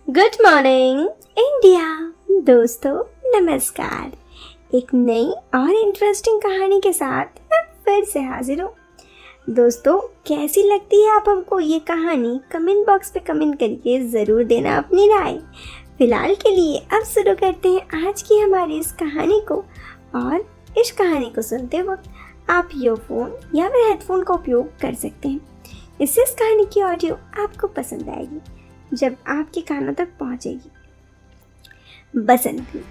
Good morning India. दोस्तों नमस्कार। एक नई और इंटरेस्टिंग कहानी के साथ मैं फिर से हाजिर हूँ। दोस्तों कैसी लगती है आप हमको ये कहानी? कमेंट बॉक्स पे कमेंट करके ज़रूर देना अपनी राय। फिलहाल के लिए अब शुरू करते हैं आज की हमारी इस कहानी को। और इस कहानी को सुनते वक्त आप ईयरफोन या फिर हेडफोन का उपयोग कर सकते हैं। इससे इस कहानी की ऑडियो आपको पसंद आएगी जब आपके कानों तक पहुंचेगी। बसंती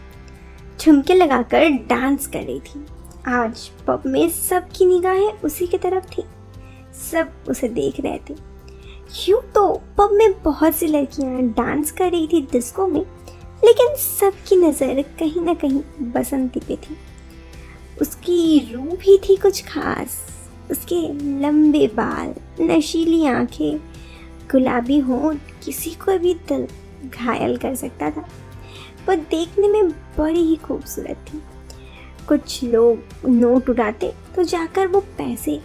ठुमके लगाकर डांस कर रही थी। आज पब में सबकी निगाहें उसी की तरफ थी। सब उसे देख रहे थे। यूं तो पब में बहुत सी लड़कियां डांस कर रही थी डिस्को में, लेकिन सबकी नज़र कहीं ना कहीं बसंती पे थी। उसकी रूह भी थी कुछ खास। उसके लंबे बाल, नशीली आंखें, गुलाबी होंठ किसी को भी दिल घायल कर सकता था। वो देखने में बड़ी ही खूबसूरत थी। कुछ लोग नोट उड़ाते तो जाकर वो पैसे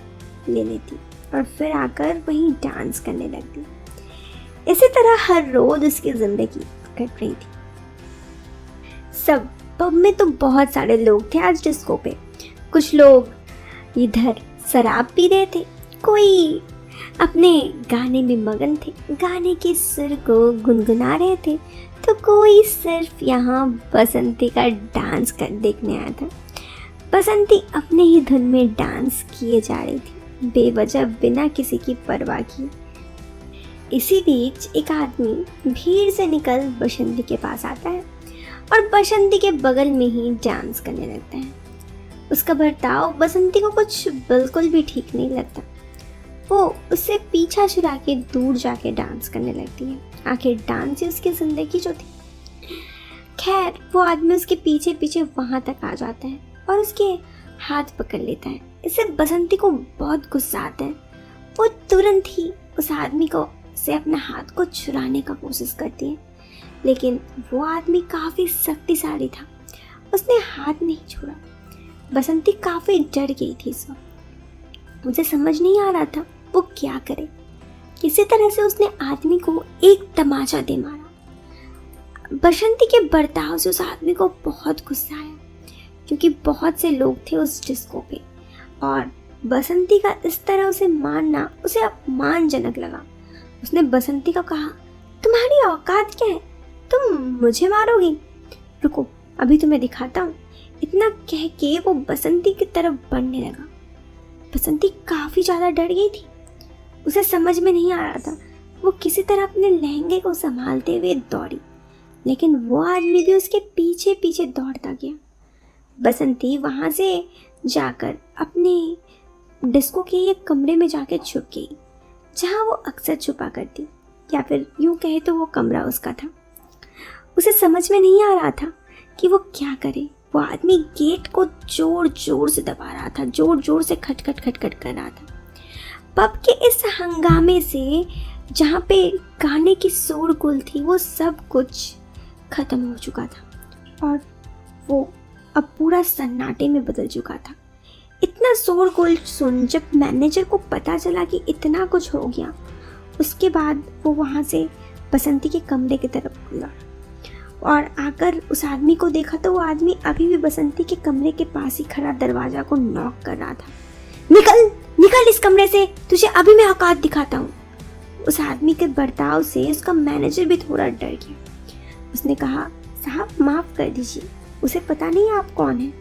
ले लेती और फिर आकर वहीं डांस करने लगती। इसी तरह हर रोज उसकी जिंदगी कट रही थी। सब पब में तो बहुत सारे लोग थे आज डिस्को पे। कुछ लोग इधर शराब पी रहे थे, कोई अपने गाने में मगन थे, गाने के सुर को गुनगुना रहे थे, तो कोई सिर्फ यहाँ बसंती का डांस कर देखने आया था। बसंती अपने ही धुन में डांस किए जा रही थी, बेवजह बिना किसी की परवाह किए। इसी बीच एक आदमी भीड़ से निकल बसंती के पास आता है और बसंती के बगल में ही डांस करने लगता है। उसका बर्ताव बसंती को कुछ बिल्कुल भी ठीक नहीं लगता। वो उससे पीछा छुड़ा के दूर जाके डांस करने लगती है। आखिर डांस ही उसकी जिंदगी जो थी। खैर वो आदमी उसके पीछे पीछे वहां तक आ जाता है और उसके हाथ पकड़ लेता है। इससे बसंती को बहुत गुस्सा आता है। वो तुरंत ही उस आदमी को से अपना हाथ को छुड़ाने का कोशिश करती है, लेकिन वो आदमी काफी शक्तिशाली था। उसने हाथ नहीं छोड़ा। बसंती काफी डर गई थी इस वक्त। मुझे समझ नहीं आ रहा था वो क्या करे। किसी तरह से उसने आदमी को एक तमाचा दे मारा। बसंती के बर्ताव से उस आदमी को बहुत गुस्सा आया, क्योंकि बहुत से लोग थे उस डिस्को पे और बसंती का इस तरह उसे मारना उसे अपमानजनक लगा। उसने बसंती को कहा, तुम्हारी औकात क्या है? तुम मुझे मारोगी? रुको अभी तुम्हें दिखाता हूँ। इतना कह के वो बसंती की तरफ बढ़ने लगा। बसंती काफी ज्यादा डर गई थी। उसे समझ में नहीं आ रहा था। वो किसी तरह अपने लहंगे को संभालते हुए दौड़ी, लेकिन वो आदमी भी उसके पीछे पीछे दौड़ता गया। बसंती वहां से जाकर अपने डिस्को के एक कमरे में जाकर छुप गई, जहां वो अक्सर छुपा करती, या फिर यूं कहे तो वो कमरा उसका था। उसे समझ में नहीं आ रहा था कि वो क्या करे। वो आदमी गेट को जोर जोर से दबा रहा था, जोर जोर से खटखट खटखट कर रहा था। पब के इस हंगामे से जहाँ पे गाने की शोरगुल थी, वो सब कुछ खत्म हो चुका था और वो अब पूरा सन्नाटे में बदल चुका था। इतना शोरगुल सुन जब मैनेजर को पता चला कि इतना कुछ हो गया, उसके बाद वो वहाँ से बसंती के कमरे की तरफ लौटा और आकर उस आदमी को देखा तो वो आदमी अभी भी बसंती के कमरे के पास ही खड़ा दरवाजा को नॉक कर रहा था। निकल निकल इस कमरे से, तुझे अभी मैं औकात दिखाता हूँ। उस आदमी के बर्ताव से उसका मैनेजर भी थोड़ा डर गया। उसने कहा, साहब माफ कर दीजिए, उसे पता नहीं आप कौन है।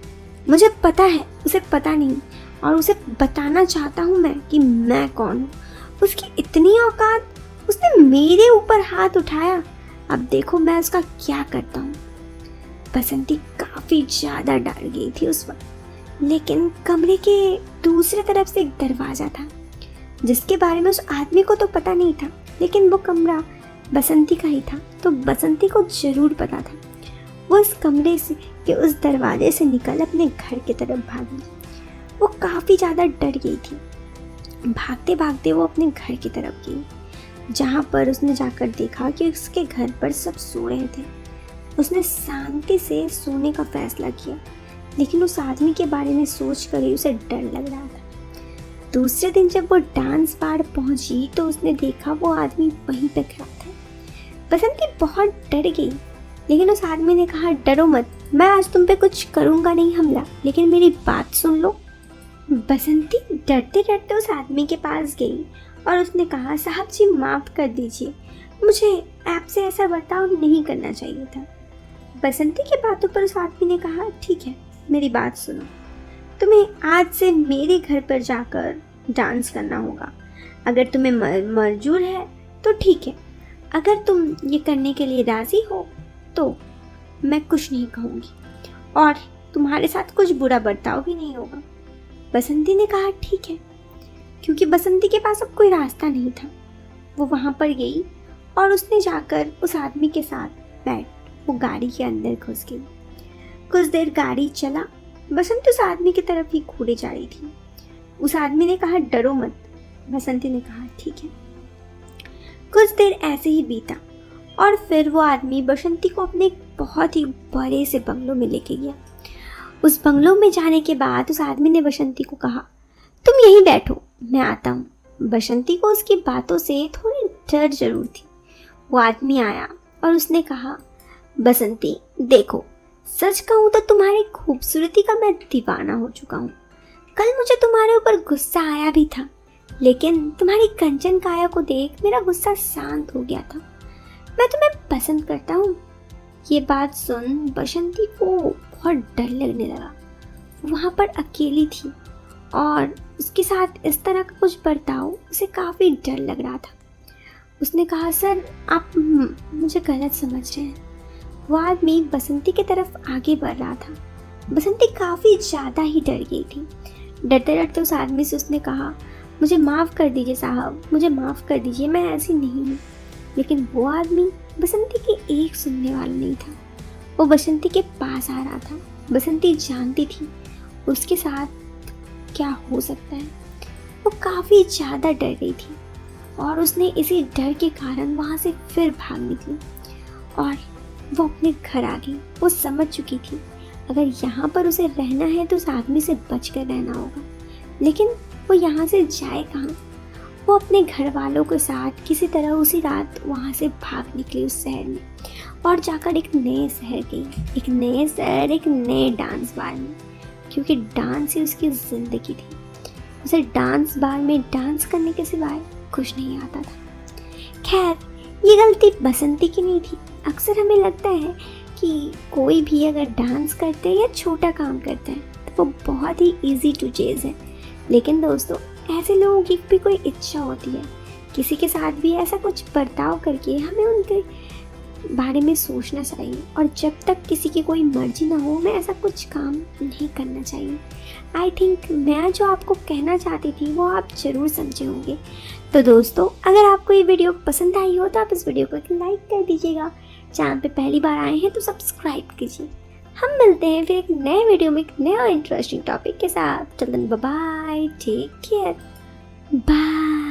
मुझे पता है उसे पता नहीं, और उसे बताना चाहता हूँ मैं कि मैं कौन हूँ। उसकी इतनी औकात, उसने मेरे ऊपर हाथ उठाया। अब देखो मैं उसका क्या करता हूँ। बसंती काफी ज्यादा डर गई थी उस वक्त, लेकिन कमरे के दूसरी तरफ से एक दरवाजा था जिसके बारे में उस आदमी को तो पता नहीं था, लेकिन वो कमरा बसंती का ही था, तो बसंती को जरूर पता था। वो उस कमरे से के उस दरवाजे से निकल अपने घर की तरफ भागी। वो काफी ज्यादा डर गई थी। भागते भागते वो अपने घर की तरफ गई, जहाँ पर उसने जाकर देखा कि उसके घर पर सब सो रहे थे। उसने शांति से सोने का फैसला किया, लेकिन उस आदमी के बारे में सोच कर ही उसे डर लग रहा था। दूसरे दिन जब वो डांस बार पहुंची तो उसने देखा वो आदमी वहीं पे खड़ा था। बसंती बहुत डर गई, लेकिन उस आदमी ने कहा डरो मत, मैं आज तुम पे कुछ करूँगा नहीं हमला, लेकिन मेरी बात सुन लो। बसंती डरते डरते उस आदमी के पास गई और उसने कहा साहब जी माफ़ कर दीजिए, मुझे आपसे ऐसा बर्ताव नहीं करना चाहिए था। बसंती की बातों पर उस आदमी ने कहा ठीक है, मेरी बात सुनो, तुम्हें आज से मेरे घर पर जाकर डांस करना होगा। अगर तुम्हें मंजूर है तो ठीक है, अगर तुम ये करने के लिए राज़ी हो तो मैं कुछ नहीं कहूँगी और तुम्हारे साथ कुछ बुरा बर्ताव भी नहीं होगा। बसंती ने कहा ठीक है, क्योंकि बसंती के पास अब कोई रास्ता नहीं था। वो वहाँ पर गई और उसने जाकर उस आदमी के साथ बैठ वो गाड़ी के अंदर घुस गई। कुछ देर गाड़ी चला, बसंती उस आदमी की तरफ ही घूरे जा रही थी। उस आदमी ने कहा डरो मत, बसंती ने कहा ठीक है। कुछ देर ऐसे ही बीता और फिर वो आदमी बसंती को अपने एक बहुत ही बड़े से बंगलों में लेके गया। उस बंगलों में जाने के बाद उस आदमी ने बसंती को कहा तुम यहीं बैठो, मैं आता हूँ। बसंती को उसकी बातों से थोड़ी डर जरूर थी। वो आदमी आया और उसने कहा बसंती देखो, सच कहूँ तो तुम्हारी खूबसूरती का मैं दीवाना हो चुका हूँ। कल मुझे तुम्हारे ऊपर गुस्सा आया भी था, लेकिन तुम्हारी कंचन काया को देख मेरा गुस्सा शांत हो गया था। मैं तुम्हें पसंद करता हूँ। ये बात सुन बसंती को बहुत डर लगने लगा। वहाँ पर अकेली थी और उसके साथ इस तरह का कुछ बर्ताव उसे काफ़ी डर लग रहा था। उसने कहा सर आप मुझे गलत समझ रहे हैं। वो आदमी बसंती की तरफ आगे बढ़ रहा था। बसंती काफ़ी ज़्यादा ही डर गई थी। डरते डरते उस आदमी से उसने कहा मुझे माफ़ कर दीजिए साहब, मुझे माफ़ कर दीजिए, मैं ऐसी नहीं हूँ। लेकिन वो आदमी बसंती की एक सुनने वाला नहीं था। वो बसंती के पास आ रहा था। बसंती जानती थी उसके साथ क्या हो सकता है। वो काफ़ी ज़्यादा डर गई थी और उसने इसी डर के कारण वहाँ से फिर भाग निकली और वो अपने घर आ गई। वो समझ चुकी थी अगर यहाँ पर उसे रहना है तो उस आदमी से बच कर रहना होगा, लेकिन वो यहाँ से जाए कहाँ। वो अपने घर वालों के साथ किसी तरह उसी रात वहाँ से भाग निकली उस शहर में और जाकर एक नए शहर गई, एक नए शहर, एक नए डांस बार में, क्योंकि डांस ही उसकी ज़िंदगी थी। उसे डांस बार में डांस करने के सिवाय कुछ नहीं आता था। खैर ये गलती बसंती की नहीं थी। अक्सर हमें लगता है कि कोई भी अगर डांस करते हैं या छोटा काम करते हैं तो वो बहुत ही इजी टू चेज है, लेकिन दोस्तों ऐसे लोगों की भी कोई इच्छा होती है। किसी के साथ भी ऐसा कुछ बर्ताव करके हमें उनके बारे में सोचना चाहिए और जब तक किसी की कोई मर्जी ना हो हमें ऐसा कुछ काम नहीं करना चाहिए। आई थिंक मैं जो आपको कहना चाहती थी वो आप ज़रूर समझे होंगे। तो दोस्तों अगर आपको ये वीडियो पसंद आई हो तो आप इस वीडियो को एक लाइक कर दीजिएगा। चैनल पे पहली बार आए हैं तो सब्सक्राइब कीजिए। हम मिलते हैं फिर एक नए वीडियो में एक नया इंटरेस्टिंग टॉपिक के साथ। चलन बाय, टेक केयर, बाय।